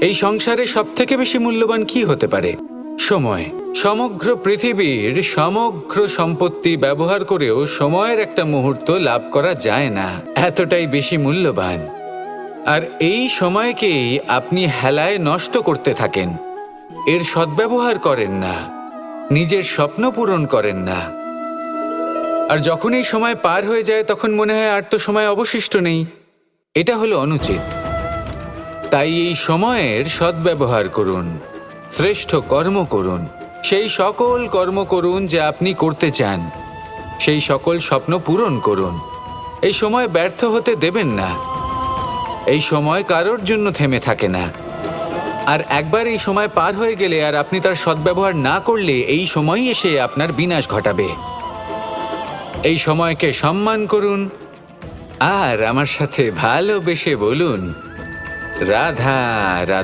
এই সংসারে সবথেকে বেশি মূল্যবান কি হতে পারে? সময়। সমগ্র পৃথিবীর সমগ্র সম্পত্তি ব্যবহার করেও সময়ের একটা মুহূর্ত লাভ করা যায় না, এতটাই বেশি মূল্যবান। আর এই সময়কেই আপনি হেলায় নষ্ট করতে থাকেন, এর সদ্ব্যবহার করেন না, নিজের স্বপ্ন পূরণ করেন না। আর যখন এই সময় পার হয়ে যায় তখন মনে হয় আর তো সময় অবশিষ্ট নেই। এটা হলো অনুচিত। তাই এই সময়ের সদ্ব্যবহার করুন, শ্রেষ্ঠ কর্ম করুন, সেই সকল কর্ম করুন যা আপনি করতে চান, সেই সকল স্বপ্ন পূরণ করুন। এই সময় ব্যর্থ হতে দেবেন না। এই সময় কারোর জন্য থেমে থাকে না। আর একবার এই সময় পার হয়ে গেলে আর আপনি তার সদ্ব্যবহার না করলে এই সময়ই এসে আপনার বিনাশ ঘটাবে। এই সময়কে সম্মান করুন আর আমার সাথে ভালোবেসে বলুন, রাধা রাধা।